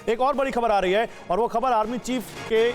एक और बड़ी खबर आ रही है और वो खबर आर्मी चीफ के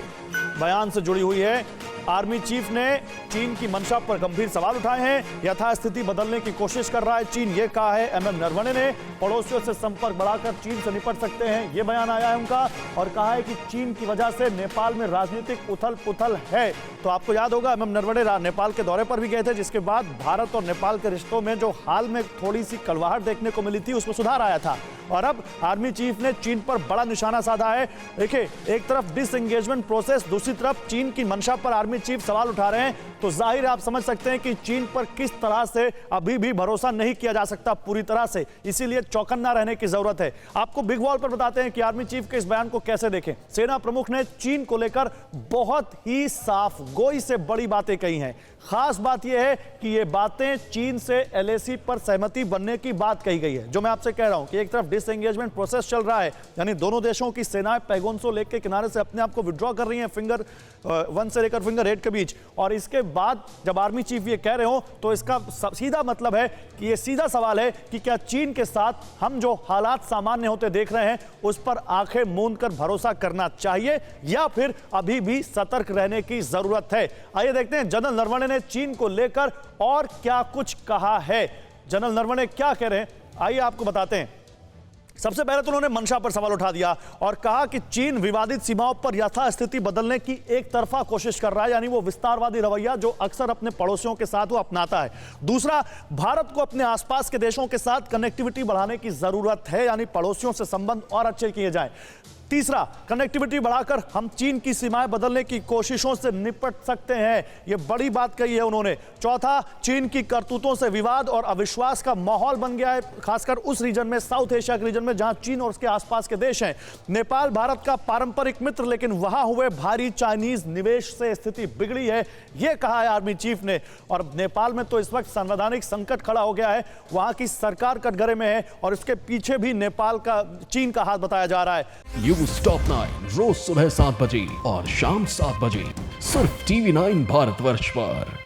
बयान से जुड़ी हुई है। आर्मी चीफ ने चीन की मंशा पर गंभीर सवाल उठाए हैं। यथास्थिति बदलने की कोशिश कर रहा है चीन, ये कहा है एमएम नरवणे ने। पड़ोसियों से संपर्क बढ़ाकर चीन से निपट सकते हैं, ये बयान आया है उनका। और कहा है कि चीन की वजह से नेपाल में राजनीतिक उथल पुथल है। तो आपको याद होगा एमएम नरवणे नेपाल के दौरे पर भी गए थे, जिसके बाद भारत और नेपाल के रिश्तों में जो हाल में थोड़ी सी कड़वाहट देखने को मिली थी उसमें सुधार आया था। और अब आर्मी चीफ ने चीन पर बड़ा निशाना साधा है। देखिए, एक तरफ डिसएंगेजमेंट प्रोसेस, दूसरी तरफ चीन की मंशा पर आर्मी चीफ सवाल उठा रहे हैं। तो जाहिर है आप समझ सकते हैं कि चीन पर किस तरह से अभी भी भरोसा नहीं किया जा सकता पूरी तरह से, इसीलिए चौकन्ना रहने की जरूरत है। आपको बिग वॉल पर बताते हैं कि आर्मी चीफ के इस बयान को कैसे देखें। सेना प्रमुख ने चीन को लेकर बहुत ही साफ गोई से बड़ी बातें कही हैं। खास बात यह है कि ये बातें चीन से एलएसी पर सहमति बनने की बात कही गई है। जो मैं आपसे कह रहा हूं कि एक तरफ डिसएंगेजमेंट प्रोसेस चल रहा है, यानी दोनों देशों की सेनाएं पैगोनसो लेक के किनारे से अपने आप को विड्रॉ कर रही हैं, फिंगर 1 से लेकर फिंगर 8 के बीच। और इसके बाद जब आर्मी चीफ ये कह रहे हो तो इसका सीधा मतलब है कि ये सीधा सवाल है कि क्या चीन के साथ हम जो हालात सामान्य होते देख रहे हैं उस पर आंखें मूंद कर भरोसा करना चाहिए या फिर अभी भी सतर्क रहने की जरूरत है। आइए देखते हैं जनरल नरवणे ने चीन को लेकर और क्या कुछ कहा है। जनरल नरवणे क्या कह रहे हैं, आइए आपको बताते हैं। सबसे पहले तो उन्होंने मंशा पर सवाल उठा दिया और कहा कि चीन विवादित सीमाओं पर यथास्थिति बदलने की एक तरफा कोशिश कर रहा है, यानी वो विस्तारवादी रवैया जो अक्सर अपने पड़ोसियों के साथ वो अपनाता है। दूसरा, भारत को अपने आसपास के देशों के साथ कनेक्टिविटी बढ़ाने की जरूरत है, यानी पड़ोसियों से संबंध और अच्छे किए जाएं। तीसरा, कनेक्टिविटी बढ़ाकर हम चीन की सीमाएं बदलने की कोशिशों से निपट सकते हैं, यह बड़ी बात कही है उन्होंने। चौथा, चीन की करतूतों से विवाद और अविश्वास का माहौल बन गया है, खासकर उस रीजन में, साउथ एशिया के रीजन में, जहां चीन और उसके आसपास के देश हैं। नेपाल भारत का पारंपरिक मित्र, लेकिन वहां हुए भारी चाइनीज निवेश से स्थिति बिगड़ी है, यह कहा है आर्मी चीफ ने। और नेपाल में तो इस वक्त संवैधानिक संकट खड़ा हो गया है, वहां की सरकार कटघरे में है और इसके पीछे भी नेपाल का, चीन का हाथ बताया जा रहा है। टॉप 9 रोज सुबह 7 बजे और शाम 7 बजे सिर्फ TV9 भारतवर्ष पर।